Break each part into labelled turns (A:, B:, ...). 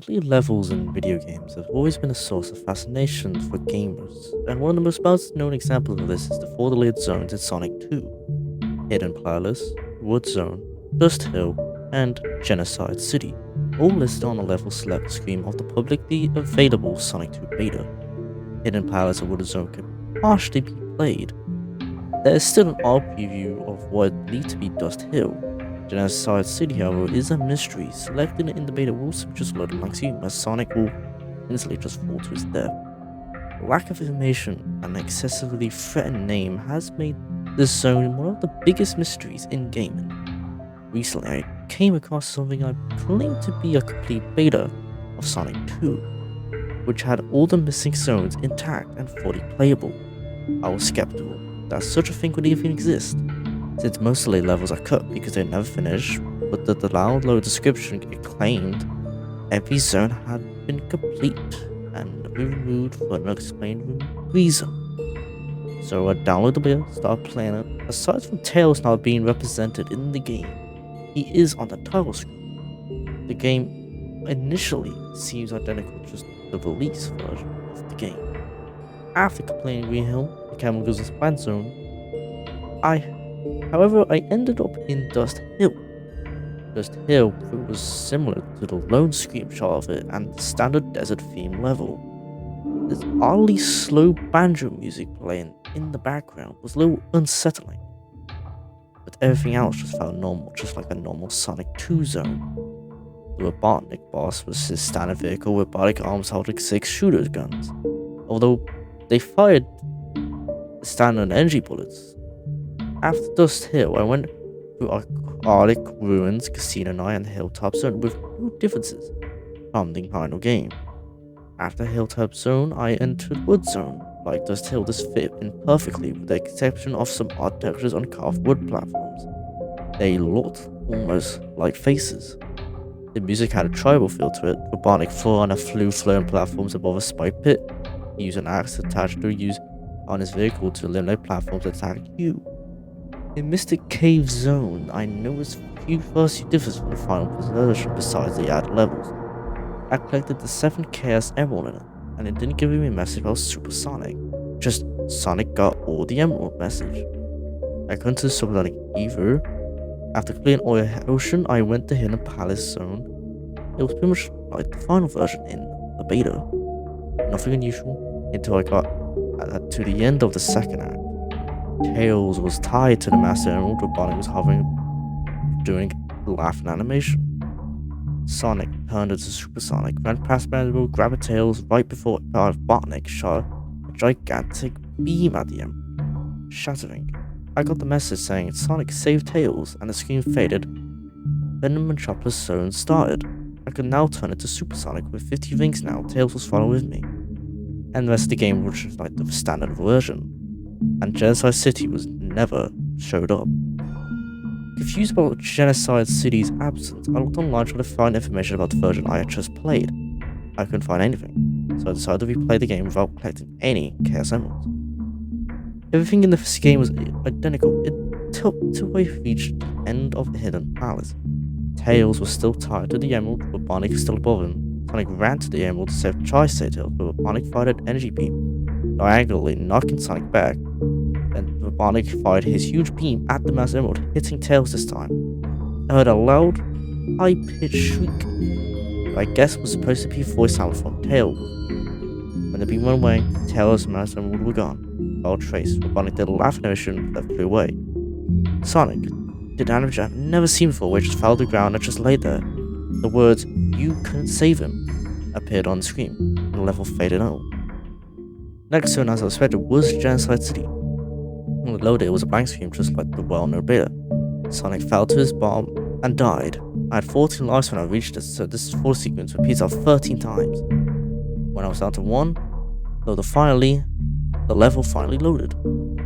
A: Unfortunately, levels in video games have always been a source of fascination for gamers, and one of the most best-known examples of this is the four delayed zones in Sonic 2: Hidden Palace, Wood Zone, Dust Hill, and Genocide City, all listed on a level select screen of the publicly available Sonic 2 beta. Hidden Palace and Wood Zone can partially be played. There is still an art preview of what is believed to be Dust Hill. Genocide City, however, is a mystery. Selected in the beta will simply just load amongst you, as Sonic will instantly just fall to his death. The lack of information and excessively threatened name has made this zone one of the biggest mysteries in gaming. Recently, I came across something I claimed to be a complete beta of Sonic 2, which had all the missing zones intact and fully playable. I was skeptical that such a thing would even exist, since most delayed levels are cut because they never finish, but the download description it claimed every zone had been complete and removed for an unexplained reason. So I downloaded the beta, started playing it. Aside from Tails not being represented in the game, he is on the title screen. The game initially seems identical to just the release version of the game. After completing Green Hill, the Chemicals Plant Zone, However, I ended up in Dust Hill. Dust Hill was similar to the lone screenshot of it and the standard desert theme level. This oddly slow banjo music playing in the background was a little unsettling, but everything else just felt normal, just like a normal Sonic 2 zone. The Robotnik boss was his standard vehicle with robotic arms holding 6 shooter guns, although they fired standard energy bullets. After Dust Hill, I went through Arctic Ruins, Casino Night, and Hilltop Zone with no differences from the final game. After Hilltop Zone, I entered Wood Zone. Like Dust Hill, this fit in perfectly with the exception of some odd textures on carved wood platforms. They looked almost like faces. The music had a tribal feel to it. Robotnik flew on a flowing platforms above a spike pit. He used an axe attached to use on his vehicle to eliminate platforms that attacked you. In Mystic Cave Zone, I noticed few first differences from the final version besides the added levels. I collected the 7 Chaos Emerald in it, and it didn't give me a message about Super Sonic, just Sonic got all the Emerald message. I couldn't do Super Sonic either. After completing Oil Ocean, I went to Hidden Palace Zone. It was pretty much like the final version in the beta. Nothing unusual until I got to the end of the second act. Tails was tied to the Master Emerald, Robotnik was hovering doing the laughing animation. Sonic turned into Super Sonic, ran past Emerald, grabbed Tails right before Robotnik shot a gigantic beam at the Emerald, shattering. I got the message saying Sonic saved Tails, and the screen faded. Then the Metropolis Zone started. I could now turn into Super Sonic with 50 rings now. Tails was following with me, and the rest of the game was just like the standard version. And Genocide City was never showed up. Confused about Genocide City's absence, I looked online trying to find information about the version I had just played. I couldn't find anything, so I decided to replay the game without collecting any Chaos Emeralds. Everything in this game was identical until I reached the end of the Hidden Palace. Tails was still tied to the Emerald, but Robotnik was still above him. Sonic ran to the Emerald to save Tri-State Tails, but Robotnik fired an energy beam, diagonally knocking Sonic back. Then Robotnik fired his huge beam at the Master Emerald, hitting Tails this time. I heard a loud, high-pitched shriek, I guess was supposed to be a voice sound from Tails. When the beam went away, Tails and Master Emerald were gone. Without trace, Robotnik did a laughing animation that flew away. Sonic did an animation I've never seen before, which just fell to the ground and just lay there. The words, "You couldn't save him," appeared on the screen, and the level faded out. Next zone, as I expected, was Genocide City. When it loaded, it was a blank screen just like the well-known beta. Sonic fell to his bomb and died. I had 14 lives when I reached it, so this full sequence repeats out 13 times. When I was down to 1, the level finally loaded.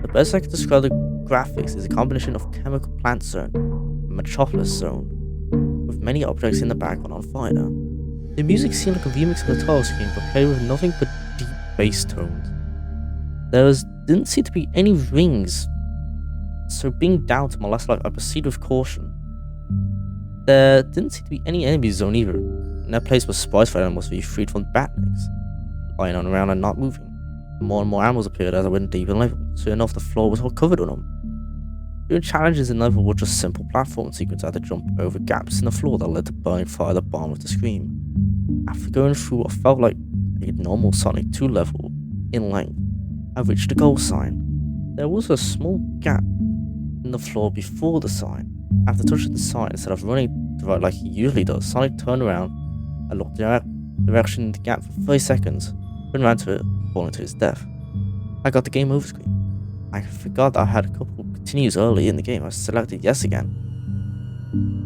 A: The best I can describe the graphics is a combination of Chemical Plant Zone and Metropolis Zone, with many objects in the background on fire. The music seemed like a remix of the title screen, but played with nothing but deep bass tones. Didn't seem to be any rings, so being down to my last life, I proceeded with caution. There didn't seem to be any enemy zone either. In that place where spice for animals be freed from batniks, lying on around and not moving. More and more animals appeared as I went deeper in level. Soon enough, the floor was all covered on them. Doing challenges in level were just simple platform sequences. I had to jump over gaps in the floor that led to burning fire at the bottom of the screen. After going through what felt like a normal Sonic 2 level in length, I reached the goal sign. There was a small gap in the floor before the sign. After touching the sign, instead of running to the right like he usually does, Sonic turned around and looked the direction in the gap for 30 seconds, then ran to it, falling to his death. I got the game over screen. I forgot that I had a couple continues early in the game. I selected yes again,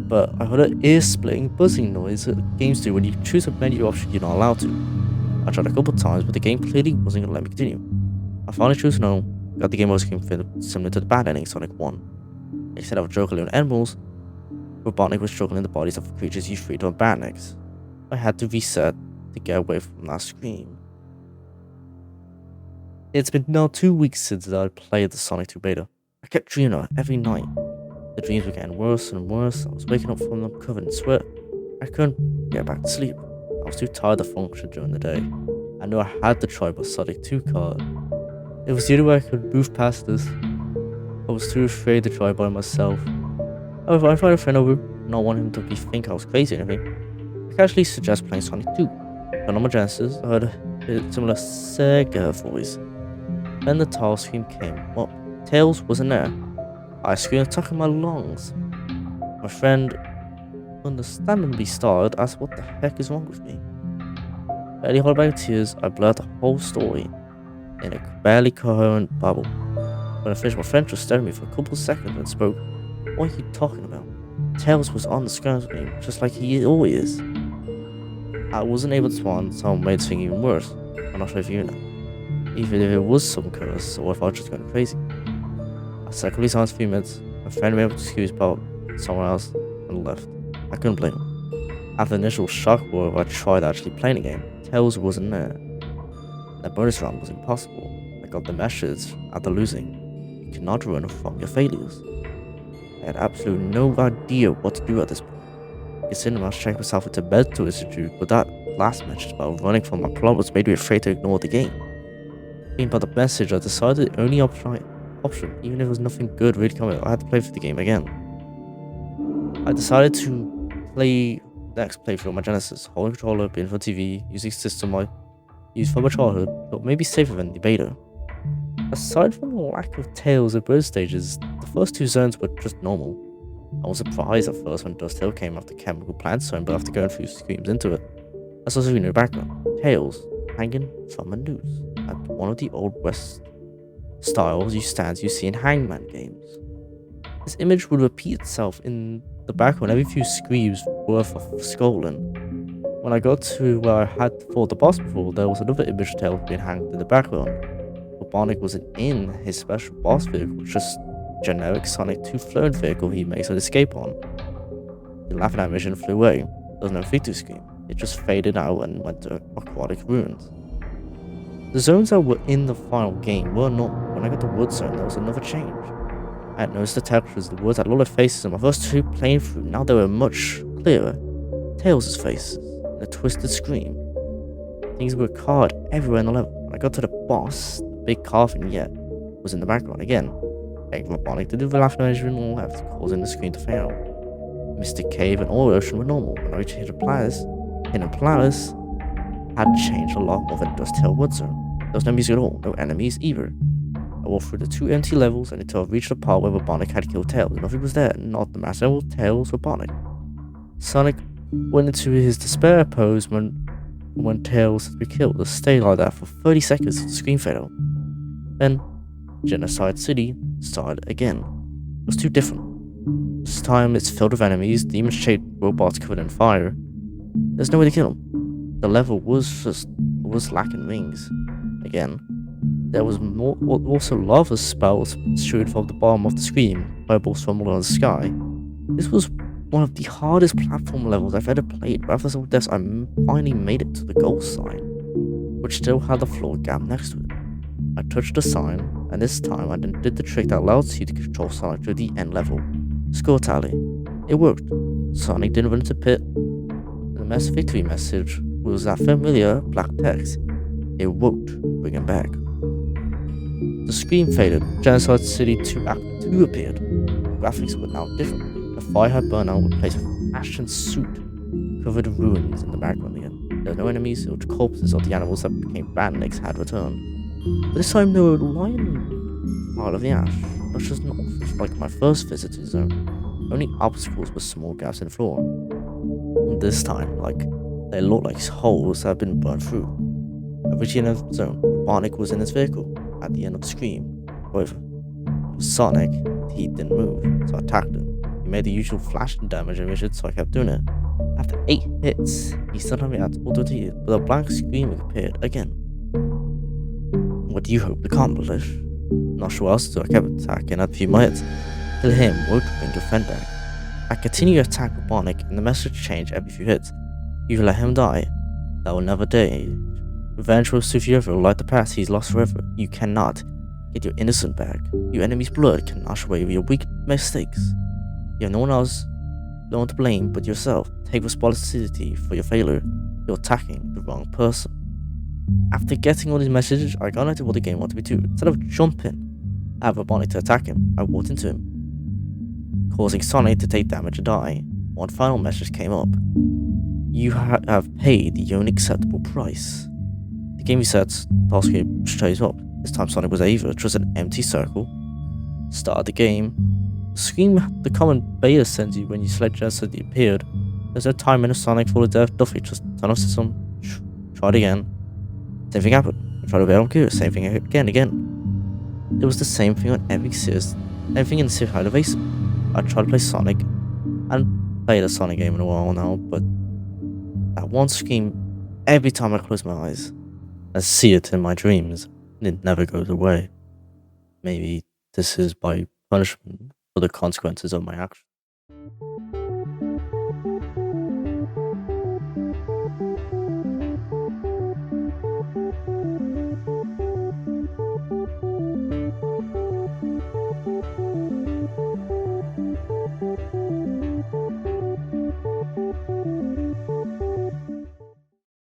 A: but I heard an ear-splitting buzzing noise that games do when you choose a menu option you're not allowed to. I tried a couple times, but the game clearly wasn't going to let me continue. I finally chose no, got the game over screen similar to the bad ending Sonic 1. Instead of juggling animals, Robotnik was juggling the bodies of creatures you freed from batniks. I had to reset to get away from that screen. It's been now 2 weeks since I played the Sonic 2 beta. I kept dreaming of it every night. The dreams were getting worse and worse. I was waking up from them covered in sweat. I couldn't get back to sleep. I was too tired to function during the day. I knew I had to try my Sonic 2 card. It was the only way I could move past this. I was too afraid to try by myself. However, I invited a friend over, not wanting him to think I was crazy or anything. I casually suggest playing Sonic 2. But on my Genesis, I heard a similar Sega voice. Then the tile screen came up. Tails wasn't there. I screamed, attacking my lungs. My friend understandably started to ask what the heck is wrong with me. Barely holding back tears, I blurted the whole story in a barely coherent babble. When I finished, my friend just stared at me for a couple of seconds and spoke. What are you talking about? Tails was on the screen just like he always is. I wasn't able to respond, so I made the thing even worse. I'm not sure if you know. Even if it was some curse or if I was just going crazy. I secretly silenced a few minutes. My friend made an excuse about someone else and left. I couldn't blame him. After the initial shock wave, I tried actually playing the game. Tails wasn't there. That bonus round was impossible. I got the message after losing. You cannot run from your failures. I had absolutely no idea what to do at this point. Considering I was checking myself into mental institute, but that last message about running from my problems made me afraid to ignore the game. Being by the message, I decided the only option, even if there was nothing good really coming, I had to play for the game again. I decided to play the next playthrough on my Genesis, holding controller, being for TV, using system I used for my childhood, but maybe safer than the beta. Aside from the lack of Tails and bird stages, the first two zones were just normal. I was surprised at first when Dust Hill came after Chemical Plant Zone, but after going through screams into it, I saw something in the background. Tails hanging from a noose at one of the old West styles stands you see in Hangman games. This image would repeat itself in the background every few screams worth of scolding. When I got to where I had fought the boss before, there was another image of Tails being hanged in the background. Robotnik wasn't in his special boss vehicle, just generic Sonic 2 flown vehicle he makes an escape on. The laughing animation flew away. There was no F2 screen. It just faded out and went to aquatic ruins. The zones that were in the final game were normal. When I got to Wood Zone, there was another change. I had noticed the textures, the woods had loaded faces in my first two playing through. Now they were much clearer. Tails' faces, and a twisted scream. Things were carved everywhere in the level. When I got to the boss, the big carving yet was in the background again. Begged Robotnik to do the laughing animation on the left, causing the screen to fail. Mystic Cave and All Ocean were normal. When I reached Hidden Palace had changed a lot more than Dust Hill Wood Zone. There was no music at all, no enemies either. I walked through the two empty levels and until I reached the part where Robotnik had killed Tails. Nothing was there, not the master level, Tails, Robotnik. Sonic went into his despair pose when Tails had been killed. To stay like that for 30 seconds until the screen faded out. Then, Genocide City started again. It was too different. This time it's filled with enemies, demon-shaped robots covered in fire. There's no way to kill them. The level was lacking wings. Again. There was also lava spouts shooting from the bottom of the screen, fireballs from all in the sky. This was one of the hardest platform levels I've ever played, but after some deaths I finally made it to the goal sign, which still had the floor gap next to it. I touched the sign, and this time I did the trick that allows you to control Sonic to the end level. Score tally. It worked. Sonic didn't run into pit. The victory message was that familiar black text. It won't bring him back. The screen faded. Genocide City 2 Act 2 appeared. Graphics were now different. The fire had burned out, replaced with ashen soot covered in ruins in the background again. There were no enemies, or corpses of the animals that became bandits had returned. But this time there were a lion part of the ash, not just north, like my first visit to the zone. Only obstacles were small gaps in the floor. And this time, they looked like holes that had been burned through. Reaching the zone, Barnick was in his vehicle at the end of the screen. However, it was Sonic. He didn't move, so I attacked him. He made the usual flashing damage and mission, so I kept doing it. After 8 hits, he still had me at auto defeated, but a blank screen appeared again. What do you hope to accomplish? Not sure what else to do. I kept attacking at a few more hits, till him would bring your friend back. I continued to attack with Barnick, and the message changed every few hits. You let him die, that will never die. Revenge will soothe you ever, like the past he's lost forever. You cannot get your innocent back. Your enemy's blood can wash away your weak mistakes. You have no one to blame but yourself. Take responsibility for your failure. You're attacking the wrong person. After getting all these messages, I got into what the game wanted me to. Instead of jumping out of a Bonnie to attack him, I walked into him, causing Sonic to take damage and die. One final message came up. You have paid the only acceptable price. The game resets, task screen shows up. This time Sonic was Ava, just an empty circle. Started the game. The screen had the common beta sends you when you select Genocide City appeared. There's no time in a Sonic full of death, Duffy, just turn off system, tried again. Same thing happened. I tried to bail on Curious, same thing again. It was the same thing on everything in the series had evasive. I tried to play Sonic, and played a Sonic game in a while now, but that one scream every time I close my eyes, I see it in my dreams, and it never goes away. Maybe this is my punishment for the consequences of my actions.